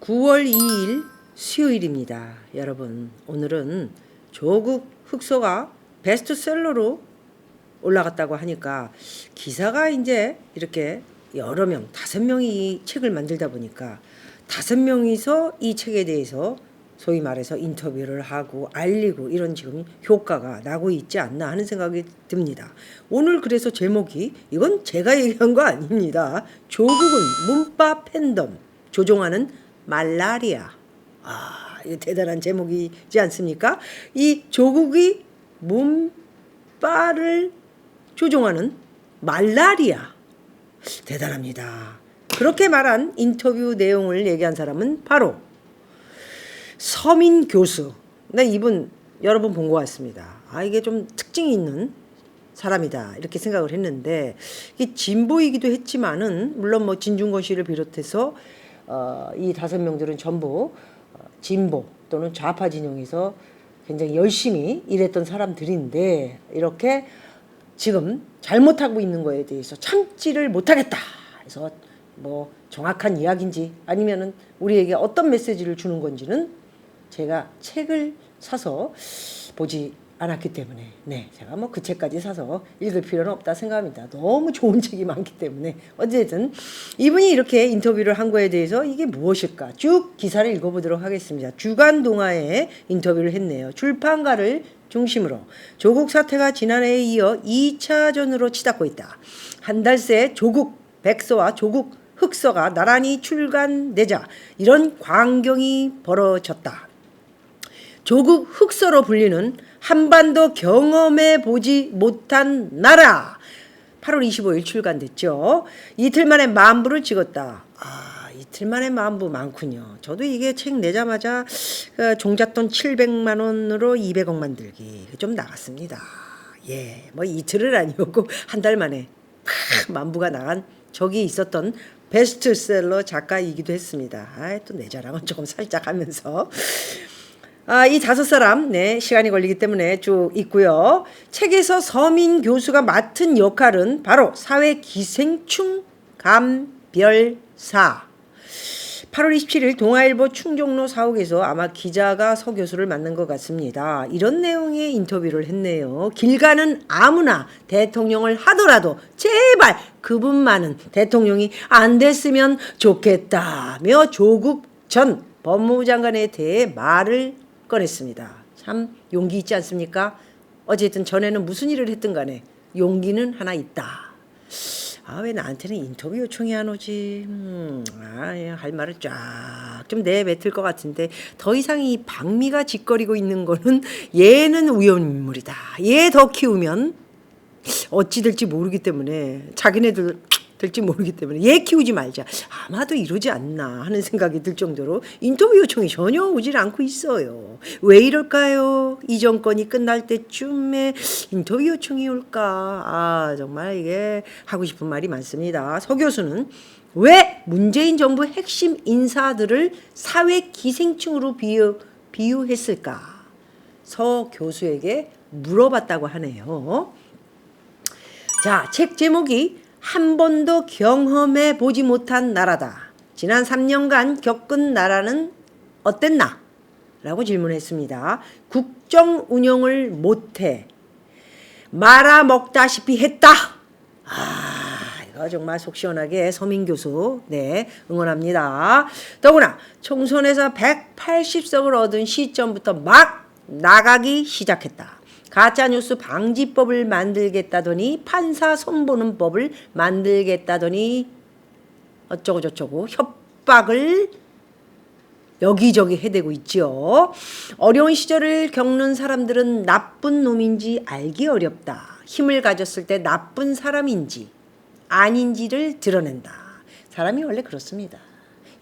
9월 2일 수요일입니다. 여러분, 오늘은 조국 흑서가 베스트셀러로 올라갔다고 하니까 기사가 이제 이렇게 여러 명, 5명이 책을 만들다 보니까 5명이서 이 책에 대해서 소위 말해서 인터뷰를 하고 알리고 이런 지금 효과가 나고 있지 않나 하는 생각이 듭니다. 오늘 그래서 제목이 이건 제가 얘기한 거 아닙니다. 조국은 문파 팬덤 조종하는 말라리아. 이거 대단한 제목이지 않습니까? 이 조국이 문파를 조종하는 말라리아. 대단합니다. 그렇게 말한 인터뷰 내용을 얘기한 사람은 바로 서민 교수. 네, 이분 여러분 본 것 같습니다. 이게 좀 특징이 있는 사람이다 이렇게 생각을 했는데, 이게 진보이기도 했지만은 물론 뭐 진중권 씨를 비롯해서 이 5명들은 전부 진보 또는 좌파 진영에서 굉장히 열심히 일했던 사람들인데, 이렇게 지금 잘못하고 있는 거에 대해서 참지를 못하겠다. 그래서 뭐 정확한 이야기인지 아니면은 우리에게 어떤 메시지를 주는 건지는 제가 책을 사서 보지 않았기 때문에, 제가 뭐 그 책까지 사서 읽을 필요는 없다 생각합니다. 너무 좋은 책이 많기 때문에. 어쨌든 이분이 이렇게 인터뷰를 한 거에 대해서 이게 무엇일까 쭉 기사를 읽어보도록 하겠습니다. 주간동아에 인터뷰를 했네요. 출판가를 중심으로 조국 사태가 지난해에 이어 2차전으로 치닫고 있다. 한 달 새 조국 백서와 조국 흑서가 나란히 출간되자 이런 광경이 벌어졌다. 조국 흑서로 불리는 한반도 경험해 보지 못한 나라. 8월 25일 출간됐죠. 이틀 만에 만부를 찍었다. 이틀 만에 만부 많군요. 저도 이게 책 내자마자 종잣돈 700만 원으로 200억 만들기 좀 나갔습니다. 뭐 이틀은 아니었고 한 달 만에 만부가 나간 적이 있었던 베스트셀러 작가이기도 했습니다. 또 내 자랑은 조금 살짝 하면서 이 5사람 시간이 걸리기 때문에 쭉 있고요. 책에서 서민 교수가 맡은 역할은 바로 사회 기생충 감별사. 8월 27일 동아일보 충정로 사옥에서 아마 기자가 서 교수를 만난 것 같습니다. 이런 내용의 인터뷰를 했네요. 길 가는 아무나 대통령을 하더라도 제발 그분만은 대통령이 안 됐으면 좋겠다며 조국 전 법무부 장관에 대해 말을 꺼냈습니다. 참 용기 있지 않습니까? 어쨌든 전에는 무슨 일을 했든 간에 용기는 하나 있다. 왜 나한테는 인터뷰 요청이 안 오지? 할 말을 쫙 좀 내뱉을 것 같은데, 더 이상 이 박미가 짓거리고 있는 거는 얘는 위험인물이다. 얘 더 키우면 어찌 될지 모르기 때문에, 자기네들 될지 모르기 때문에 얘 키우지 말자. 아마도 이러지 않나 하는 생각이 들 정도로 인터뷰 요청이 전혀 오질 않고 있어요. 왜 이럴까요? 이 정권이 끝날 때쯤에 인터뷰 요청이 올까? 정말 이게 하고 싶은 말이 많습니다. 서 교수는 왜 문재인 정부 핵심 인사들을 사회 기생충으로 비유했을까? 서 교수에게 물어봤다고 하네요. 자, 책 제목이 한 번도 경험해 보지 못한 나라다. 지난 3년간 겪은 나라는 어땠나? 라고 질문했습니다. 국정 운영을 못해 말아먹다시피 했다. 이거 정말 속 시원하게 서민 교수 응원합니다. 더구나 총선에서 180석을 얻은 시점부터 막 나가기 시작했다. 가짜뉴스 방지법을 만들겠다더니 판사 손보는 법을 만들겠다더니 어쩌고 저쩌고 협박을 여기저기 해대고 있죠. 어려운 시절을 겪는 사람들은 나쁜 놈인지 알기 어렵다. 힘을 가졌을 때 나쁜 사람인지 아닌지를 드러낸다. 사람이 원래 그렇습니다.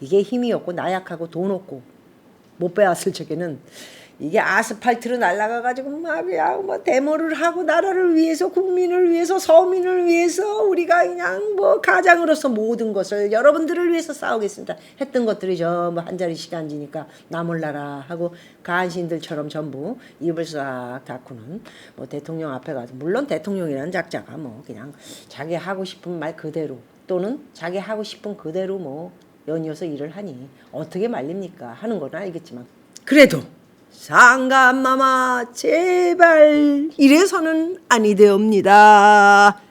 이게 힘이 없고 나약하고 돈 없고 못 빼앗을 적에는 이게 아스팔트로 날아가가지고 뭐 데모를 하고 나라를 위해서 국민을 위해서 서민을 위해서 우리가 그냥 뭐 가장으로서 모든 것을 여러분들을 위해서 싸우겠습니다 했던 것들이 전부 한 자리 시간지니까 나 몰라라 하고 간신들처럼 전부 입을 싹 닫고는 뭐 대통령 앞에 가서, 물론 대통령이라는 작자가 뭐 그냥 자기 하고 싶은 말 그대로 또는 자기 하고 싶은 그대로 뭐 연이어서 일을 하니 어떻게 말립니까? 하는 건 알겠지만 그래도 상감마마 제발 이래서는 아니되옵니다.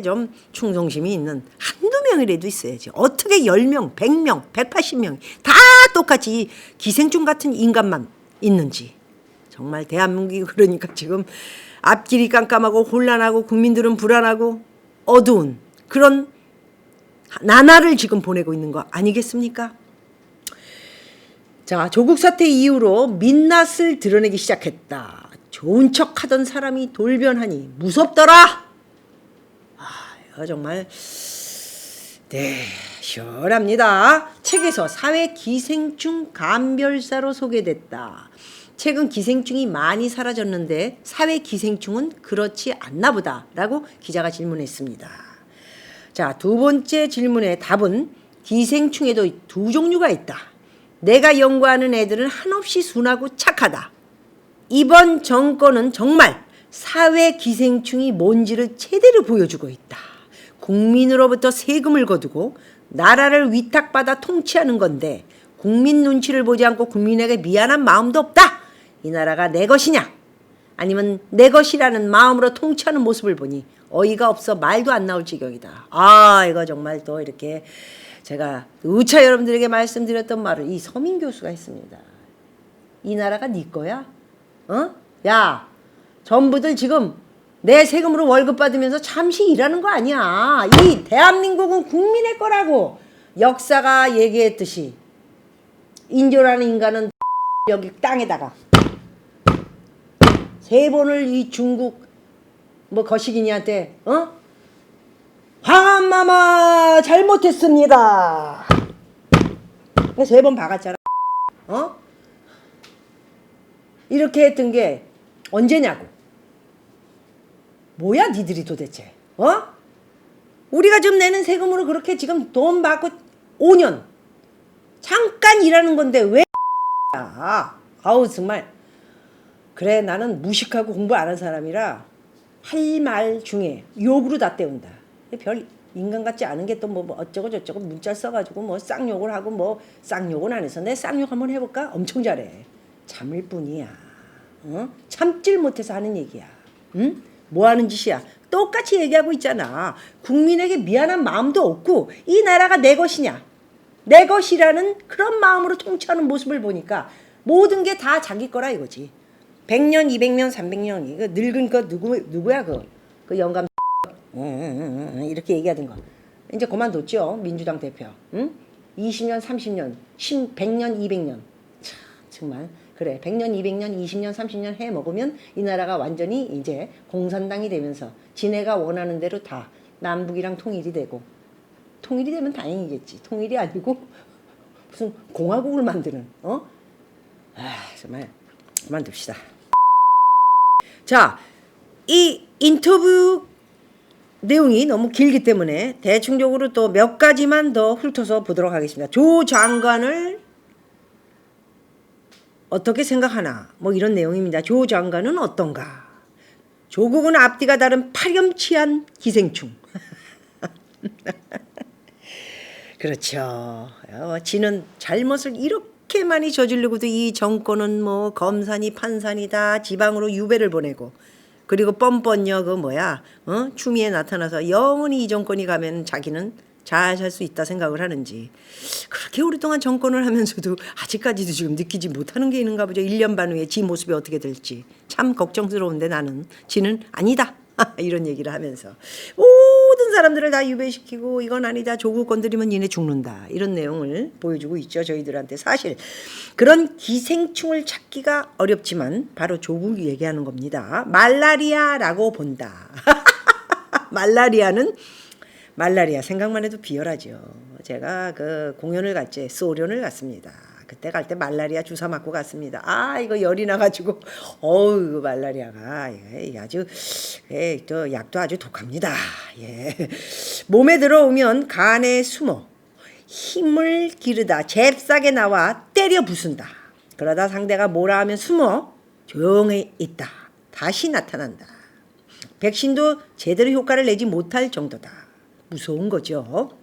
좀 충성심이 있는 한두 명이라도 있어야지. 어떻게 10명, 100명, 180명 다 똑같이 기생충 같은 인간만 있는지. 정말 대한민국이 그러니까 지금 앞길이 깜깜하고 혼란하고 국민들은 불안하고 어두운 그런 나날을 지금 보내고 있는 거 아니겠습니까? 자, 조국 사태 이후로 민낯을 드러내기 시작했다. 좋은 척 하던 사람이 돌변하니 무섭더라. 이거 정말 시원합니다. 책에서 사회 기생충 감별사로 소개됐다. 최근 기생충이 많이 사라졌는데 사회 기생충은 그렇지 않나 보다 라고 기자가 질문했습니다. 자, 두 번째 질문의 답은 기생충에도 두 종류가 있다. 내가 연구하는 애들은 한없이 순하고 착하다. 이번 정권은 정말 사회 기생충이 뭔지를 제대로 보여주고 있다. 국민으로부터 세금을 거두고 나라를 위탁받아 통치하는 건데 국민 눈치를 보지 않고 국민에게 미안한 마음도 없다. 이 나라가 내 것이냐 아니면 내 것이라는 마음으로 통치하는 모습을 보니 어이가 없어 말도 안 나올 지경이다. 이거 정말 또 이렇게 제가 누차 여러분들에게 말씀드렸던 말을 이 서민 교수가 했습니다. 이 나라가 네 거야? 야, 전부들 지금 내 세금으로 월급 받으면서 잠시 일하는 거 아니야. 이 대한민국은 국민의 거라고. 역사가 얘기했듯이 인조라는 인간은 여기 땅에다가 3번을 이 중국 거시기니한테 황한마마 잘못했습니다. 3번 박았잖아. 이렇게 했던 게 언제냐고. 뭐야 니들이 도대체. 우리가 지금 내는 세금으로 그렇게 지금 돈 받고 5년 잠깐 일하는 건데 왜 정말. 그래, 나는 무식하고 공부 안 한 사람이라 할 말 중에 욕으로 다 때운다. 별 인간 같지 않은 게 또 뭐 어쩌고 저쩌고 문자 써가지고 쌍욕을 하고 쌍욕은 안 해서 내 쌍욕 한번 해볼까? 엄청 잘해. 참을 뿐이야. 참질 못해서 하는 얘기야. 응? 뭐 하는 짓이야? 똑같이 얘기하고 있잖아. 국민에게 미안한 마음도 없고 이 나라가 내 것이냐? 내 것이라는 그런 마음으로 통치하는 모습을 보니까 모든 게 다 자기 거라 이거지. 100년, 200년, 300년 이거 늙은 거 누구야 그 영감 이렇게 얘기하던 거. 이제 그만뒀죠. 민주당 대표. 응? 20년, 30년, 100년, 200년. 참 정말 그래. 100년, 200년, 20년, 30년 해 먹으면 이 나라가 완전히 이제 공산당이 되면서 지네가 원하는 대로 다 남북이랑 통일이 되고 통일이 되면 다행이겠지. 통일이 아니고 무슨 공화국을 만드는 정말 그만둡시다. 자, 이 인터뷰 내용이 너무 길기 때문에 대충적으로 또 몇 가지만 더 훑어서 보도록 하겠습니다. 조 장관을 어떻게 생각하나 이런 내용입니다. 조 장관은 어떤가? 조국은 앞뒤가 다른 파렴치한 기생충. 그렇죠. 지는 잘못을 이렇게 많이 저지르고도 이 정권은 검사니 판사니다 지방으로 유배를 보내고 그리고 뻔뻔녀 추미애 나타나서 영원히 이 정권이 가면 자기는 잘 살 수 있다 생각을 하는지 그렇게 오랫동안 정권을 하면서도 아직까지도 지금 느끼지 못하는 게 있는가 보죠. 1년 반 후에 지 모습이 어떻게 될지 참 걱정스러운데 나는 지는 아니다. 이런 얘기를 하면서 모든 사람들을 다 유배시키고 이건 아니다. 조국 건드리면 니네 죽는다. 이런 내용을 보여주고 있죠. 저희들한테. 사실 그런 기생충을 찾기가 어렵지만 바로 조국이 얘기하는 겁니다. 말라리아라고 본다. 말라리아 생각만 해도 비열하죠. 제가 그 공연을 갔지. 소련을 갔습니다. 그때 갈 때 말라리아 주사 맞고 갔습니다. 이거 열이 나가지고 이거 말라리아가 아주 또 약도 아주 독합니다. 몸에 들어오면 간에 숨어 힘을 기르다 잽싸게 나와 때려 부순다. 그러다 상대가 뭐라 하면 숨어 조용히 있다. 다시 나타난다. 백신도 제대로 효과를 내지 못할 정도다. 무서운 거죠.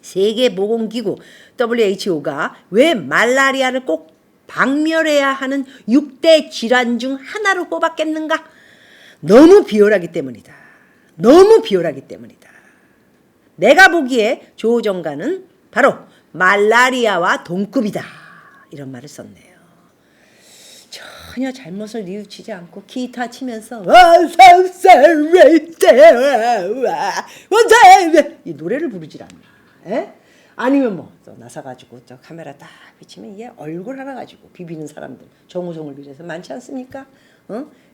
세계보건기구 WHO가 왜 말라리아를 꼭 박멸해야 하는 6대 질환 중 하나로 뽑았겠는가? 너무 비열하기 때문이다. 너무 비열하기 때문이다. 내가 보기에 조 정관은 바로 말라리아와 동급이다. 이런 말을 썼네요. 전혀 잘못을 뉘우치지 않고 기타 치면서 이 노래를 부르질 않나. 에? 아니면 뭐 또 나서가지고 저 카메라 딱 비치면 얘 얼굴 하나 가지고 비비는 사람들 정우성을 비해서 많지 않습니까?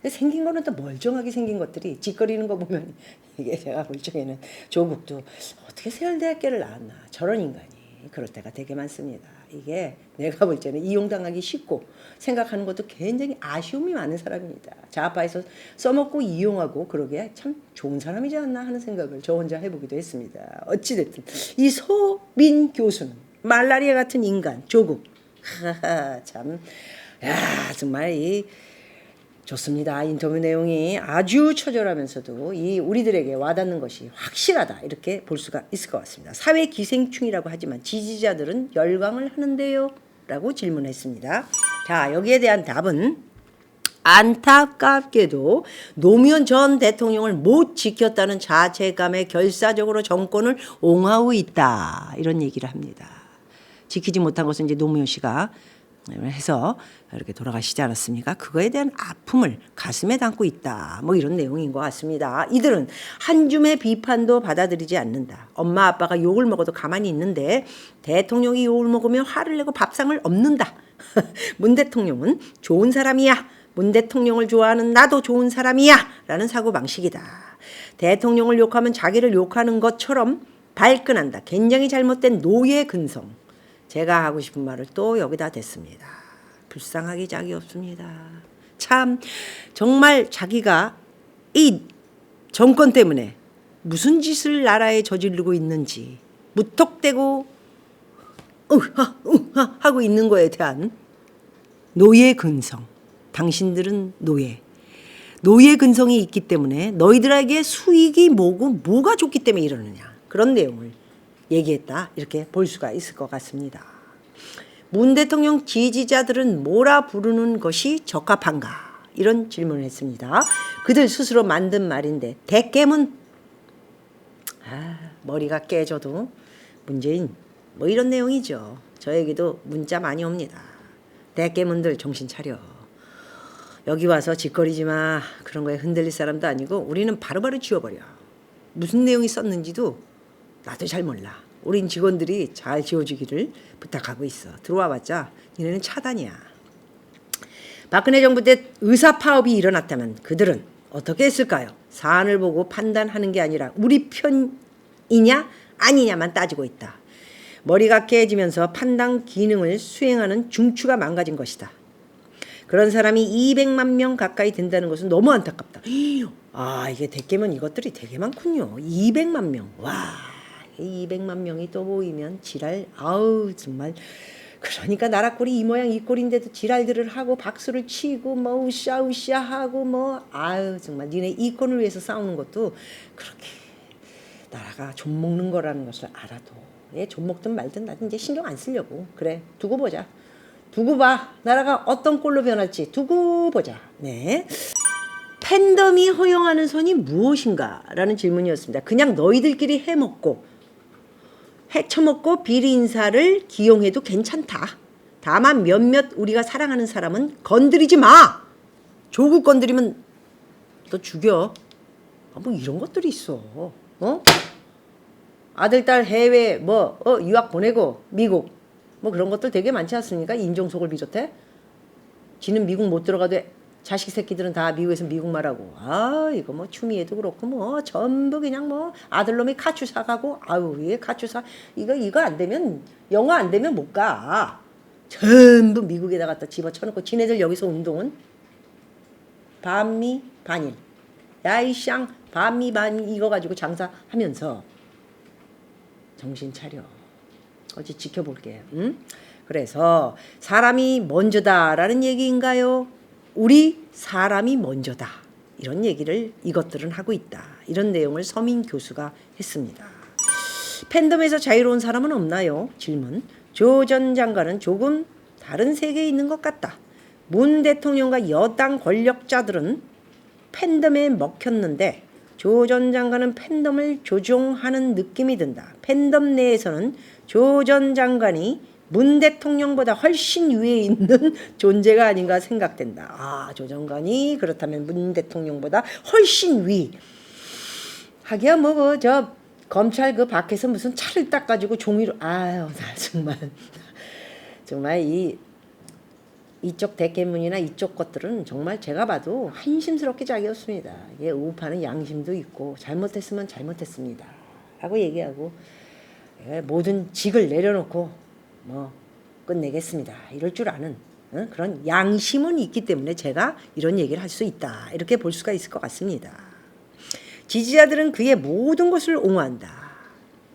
생긴 거는 또 멀쩡하게 생긴 것들이 짓거리는 거 보면 이게 제가 볼 적에는 조국도 어떻게 세월대학교를 나왔나 저런 인간이 그럴 때가 되게 많습니다. 이게 내가 볼 때는 이용당하기 쉽고 생각하는 것도 굉장히 아쉬움이 많은 사람입니다. 좌파에서 써먹고 이용하고 그러기에 참 좋은 사람이지 않나 하는 생각을 저 혼자 해보기도 했습니다. 어찌됐든 이 소민 교수는 말라리아 같은 인간 조국 참 정말 좋습니다. 인터뷰 내용이 아주 처절하면서도 이 우리들에게 와닿는 것이 확실하다 이렇게 볼 수가 있을 것 같습니다. 사회 기생충이라고 하지만 지지자들은 열광을 하는데요? 라고 질문했습니다. 자, 여기에 대한 답은 안타깝게도 노무현 전 대통령을 못 지켰다는 자책감에 결사적으로 정권을 옹호하고 있다. 이런 얘기를 합니다. 지키지 못한 것은 이제 노무현 씨가 해서 이렇게 돌아가시지 않았습니까? 그거에 대한 아픔을 가슴에 담고 있다. 뭐 이런 내용인 것 같습니다. 이들은 한 줌의 비판도 받아들이지 않는다. 엄마 아빠가 욕을 먹어도 가만히 있는데 대통령이 욕을 먹으면 화를 내고 밥상을 엎는다. 문 대통령은 좋은 사람이야. 문 대통령을 좋아하는 나도 좋은 사람이야. 라는 사고방식이다. 대통령을 욕하면 자기를 욕하는 것처럼 발끈한다. 굉장히 잘못된 노예 근성. 제가 하고 싶은 말을 또 여기다 댔습니다. 불쌍하기 짝이 없습니다. 참 정말 자기가 이 정권 때문에 무슨 짓을 나라에 저지르고 있는지 무턱대고 하고 있는 거에 대한 노예 근성. 당신들은 노예 근성이 있기 때문에 너희들에게 수익이 뭐가 좋기 때문에 이러느냐. 그런 내용을 얘기했다. 이렇게 볼 수가 있을 것 같습니다. 문 대통령 지지자들은 뭐라 부르는 것이 적합한가? 이런 질문을 했습니다. 그들 스스로 만든 말인데 대깨문 머리가 깨져도 문재인 뭐 이런 내용이죠. 저에게도 문자 많이 옵니다. 대깨문들 정신 차려. 여기 와서 짓거리지 마. 그런 거에 흔들릴 사람도 아니고 우리는 바로바로 지워버려. 무슨 내용이 썼는지도 나도 잘 몰라. 우린 직원들이 잘 지워주기를 부탁하고 있어. 들어와봤자 니네는 차단이야. 박근혜 정부 때 의사 파업이 일어났다면 그들은 어떻게 했을까요? 사안을 보고 판단하는 게 아니라 우리 편이냐 아니냐만 따지고 있다. 머리가 깨지면서 판단 기능을 수행하는 중추가 망가진 것이다. 그런 사람이 200만 명 가까이 된다는 것은 너무 안타깝다. 이게 대깨면 이것들이 되게 많군요. 200만 명. 와, 200만 명이 또 모이면 지랄. 정말. 그러니까 나라 꼴이 이 모양 이 꼴인데도 지랄들을 하고 박수를 치고 뭐 으쌰으쌰 하고 뭐 정말 니네 이권을 위해서 싸우는 것도 그렇게 나라가 좀 먹는 거라는 것을 알아도 좀 먹든 말든 나는 이제 신경 안 쓰려고. 그래, 두고 보자. 두고 봐. 나라가 어떤 꼴로 변할지 두고 보자. 네. 팬덤이 허용하는 선이 무엇인가? 라는 질문이었습니다. 그냥 너희들끼리 해쳐먹고 비리 인사를 기용해도 괜찮다. 다만 몇몇 우리가 사랑하는 사람은 건드리지 마. 조국 건드리면 너 죽여. 뭐 이런 것들이 있어. 아들 딸 해외 유학 보내고 미국 뭐 그런 것들 되게 많지 않습니까? 인종속을 비롯해. 지는 미국 못 들어가도 자식 새끼들은 다 미국에서 미국말하고. 이거 뭐 추미애도 그렇고 뭐 전부 그냥 뭐 아들놈이 카츄사 가고 이게 카츄사 이거 안 되면 영어 안 되면 못 가. 전부 미국에다 갖다 집어쳐놓고 지네들 여기서 운동은 반미 반일 야이샹 반미 반일 이거 가지고 장사하면서 정신 차려. 어찌 지켜볼게. 그래서 사람이 먼저다라는 얘기인가요? 우리 사람이 먼저다. 이런 얘기를 이것들은 하고 있다. 이런 내용을 서민 교수가 했습니다. 팬덤에서 자유로운 사람은 없나요? 질문. 조 전 장관은 조금 다른 세계에 있는 것 같다. 문 대통령과 여당 권력자들은 팬덤에 먹혔는데 조 전 장관은 팬덤을 조종하는 느낌이 든다. 팬덤 내에서는 조 전 장관이 문 대통령보다 훨씬 위에 있는 존재가 아닌가 생각된다. 아, 조 장관이 그렇다면 문 대통령보다 훨씬 위. 하기야 뭐 저 검찰 그 밖에서 무슨 차를 닦아주고 종이로 아유 나 정말 이쪽 대깨문이나 이쪽 것들은 정말 제가 봐도 한심스럽게 자기였습니다. 이게 우파는 양심도 있고 잘못했으면 잘못했습니다 라고 얘기하고 모든 직을 내려놓고 뭐 끝내겠습니다 이럴 줄 아는 그런 양심은 있기 때문에 제가 이런 얘기를 할 수 있다 이렇게 볼 수가 있을 것 같습니다. 지지자들은 그의 모든 것을 옹호한다.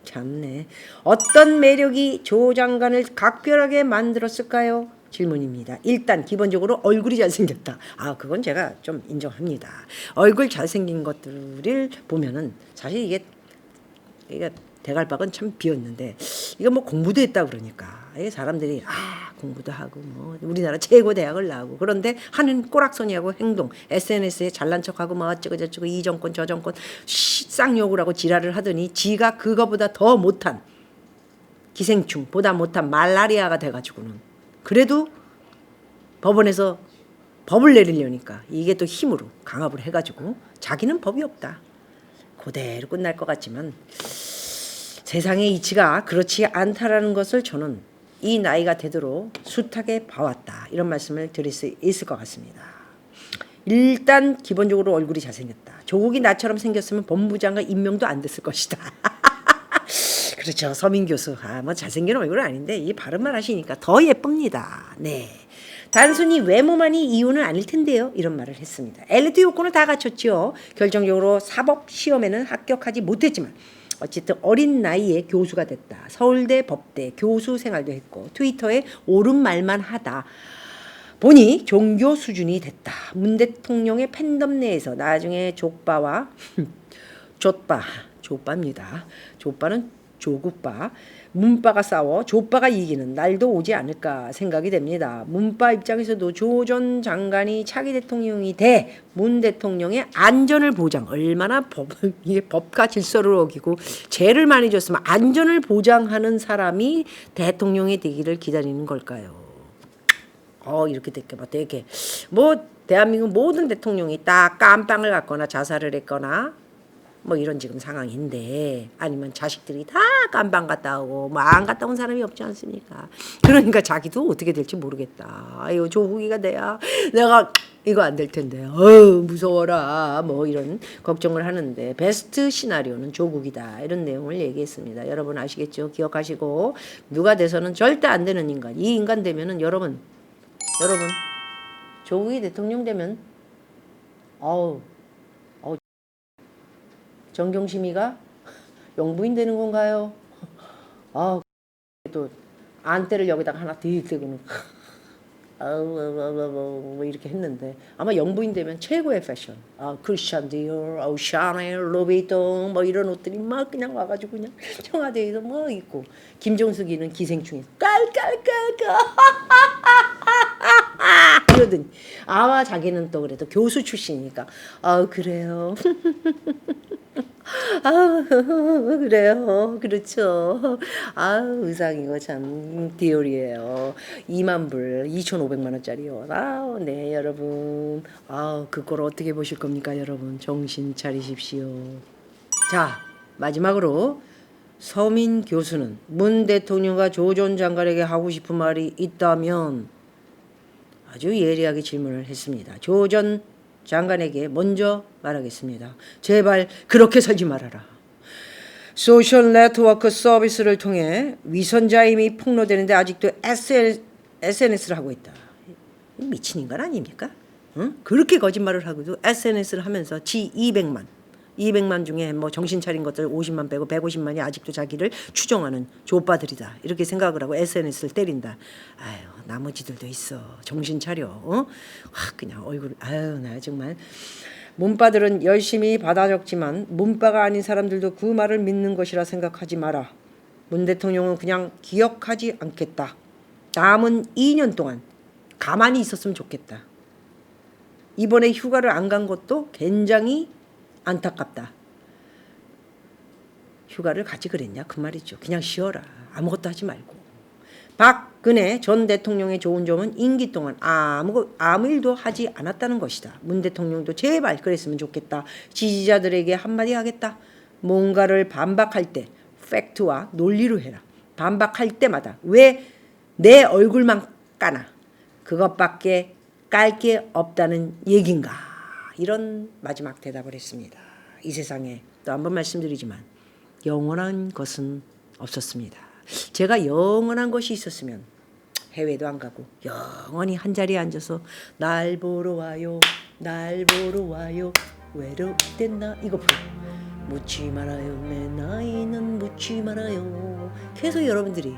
참네. 어떤 매력이 조 장관을 각별하게 만들었을까요? 질문입니다. 일단 기본적으로 얼굴이 잘생겼다. 아, 그건 제가 좀 인정합니다. 얼굴 잘생긴 것들을 보면은 사실 이게 대갈박은 참 비었는데 이거 뭐 공부도 했다 그러니까 이게 사람들이 공부도 하고 뭐 우리나라 최고 대학을 나오고 그런데 하는 꼬락서니하고 행동 SNS에 잘난 척하고 뭐 어쩌고 저쩌고 이 정권 저 정권 쌍욕을 하고 지랄을 하더니 지가 그거보다 더 못한 기생충보다 못한 말라리아가 돼가지고는 그래도 법원에서 법을 내리려니까 이게 또 힘으로 강압을 해가지고 자기는 법이 없다. 그대로 끝날 것 같지만 세상의 이치가 그렇지 않다라는 것을 저는 이 나이가 되도록 숱하게 봐왔다. 이런 말씀을 드릴 수 있을 것 같습니다. 일단 기본적으로 얼굴이 잘생겼다. 조국이 나처럼 생겼으면 법무장관 임명도 안 됐을 것이다. 그렇죠. 서민 교수. 뭐 잘생긴 얼굴은 아닌데 이 발음만 하시니까 더 예쁩니다. 네. 단순히 외모만이 이유는 아닐 텐데요. 이런 말을 했습니다. 엘리트 요건을 다 갖췄죠. 결정적으로 사법 시험에는 합격하지 못했지만 어쨌든 어린 나이에 교수가 됐다. 서울대 법대 교수 생활도 했고 트위터에 옳은 말만 하다 보니 종교 수준이 됐다. 문 대통령의 팬덤 내에서 나중에 족바와 족바입니다. 족바는 조국바 문바가 싸워 족바가 이기는 날도 오지 않을까 생각이 됩니다. 문바 입장에서도 조 전 장관이 차기 대통령이 돼 문 대통령의 안전을 보장 얼마나 이게 법과 질서를 어기고 죄를 많이 졌으면 안전을 보장하는 사람이 대통령이 되기를 기다리는 걸까요? 이렇게 되게 뭐 대한민국 모든 대통령이 딱 깜빵을 갔거나 자살을 했거나 뭐 이런 지금 상황인데 아니면 자식들이 다 깜방 갔다 오고 뭐 안 갔다 온 사람이 없지 않습니까? 그러니까 자기도 어떻게 될지 모르겠다. 아유 조국이가 돼야 내가 이거 안 될 텐데 무서워라 뭐 이런 걱정을 하는데 베스트 시나리오는 조국이다 이런 내용을 얘기했습니다. 여러분 아시겠죠? 기억하시고 누가 돼서는 절대 안 되는 인간 이 인간 되면은 여러분 조국이 대통령 되면 정경심이가 영부인 되는 건가요? 또 안대를 여기다가 하나 뒷대고는 뭐 이렇게 했는데 아마 영부인 되면 최고의 패션 크리스찬 디올, 샤넬, 로비통 뭐 이런 옷들이 막 그냥 와가지고 그냥 청와대에서 뭐 입고 김종숙이는 기생충에서 깔깔깔깔 이러더니 자기는 또 그래도 교수 출신이니까 그래요 그래요. 그렇죠. 의상이고 참 디올이에요. 2만 불, 2,500만 원짜리요. 네, 여러분. 그걸 어떻게 보실 겁니까, 여러분? 정신 차리십시오. 자, 마지막으로 서민 교수는 문 대통령과 조 전 장관에게 하고 싶은 말이 있다면 아주 예리하게 질문을 했습니다. 조 전 장관에게 먼저 말하겠습니다. 제발 그렇게 살지 말아라. 소셜 네트워크 서비스를 통해 위선자임이 폭로되는데 아직도 SNS를 하고 있다. 미친 인간 아닙니까? 응? 그렇게 거짓말을 하고도 SNS를 하면서 지 200만 중에 뭐 정신 차린 것들 50만 빼고 150만이 아직도 자기를 추종하는 족바들이다. 이렇게 생각을 하고 SNS를 때린다. 나머지들도 있어. 정신 차려. 그냥 얼굴 나 정말 문바들은 열심히 받아 적지만 문바가 아닌 사람들도 그 말을 믿는 것이라 생각하지 마라. 문 대통령은 그냥 기억하지 않겠다. 남은 2년 동안 가만히 있었으면 좋겠다. 이번에 휴가를 안 간 것도 굉장히 안타깝다. 휴가를 가지 그랬냐 그 말이죠. 그냥 쉬어라. 아무것도 하지 말고. 박근혜 전 대통령의 좋은 점은 임기 동안 아무 일도 하지 않았다는 것이다. 문 대통령도 제발 그랬으면 좋겠다. 지지자들에게 한마디 하겠다. 뭔가를 반박할 때 팩트와 논리로 해라. 반박할 때마다 왜 내 얼굴만 까나? 그것밖에 깔 게 없다는 얘긴가? 이런 마지막 대답을 했습니다. 이 세상에 또 한 번 말씀드리지만 영원한 것은 없었습니다. 제가 영원한 것이 있었으면 해외도 안 가고 영원히 한 자리에 앉아서 날 보러 와요, 날 보러 와요, 외롭댔나 이거 부르고 묻지 말아요, 내 나이는 묻지 말아요. 계속 여러분들이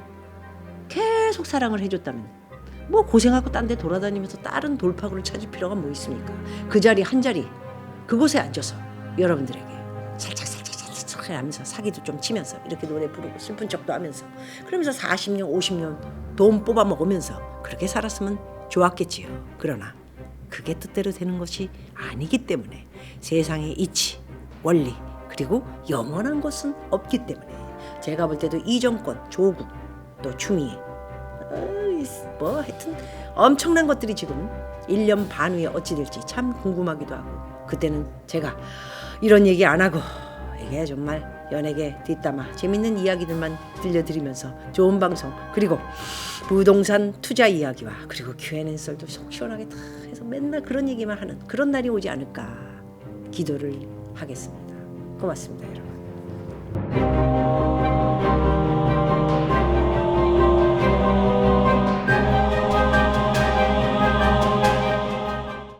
계속 사랑을 해줬다면 뭐 고생하고 딴 데 돌아다니면서 다른 돌파구를 찾을 필요가 뭐 있습니까? 그 자리 한 자리 그곳에 앉아서 여러분들에게 살짝 하면서 사기도 좀 치면서 이렇게 노래 부르고 슬픈 척도 하면서 그러면서 40년 50년 돈 뽑아 먹으면서 그렇게 살았으면 좋았겠지요. 그러나 그게 뜻대로 되는 것이 아니기 때문에 세상의 이치, 원리 그리고 영원한 것은 없기 때문에 제가 볼 때도 이 정권, 조국 또 추미애 뭐 하여튼 엄청난 것들이 지금 1년 반 후에 어찌 될지 참 궁금하기도 하고 그때는 제가 이런 얘기 안 하고 이게 정말 연예계 뒷담화 재밌는 이야기들만 들려드리면서 좋은 방송 그리고 부동산 투자 이야기와 그리고 Q&A썰도 속 시원하게 다 해서 맨날 그런 얘기만 하는 그런 날이 오지 않을까 기도를 하겠습니다. 고맙습니다 여러분.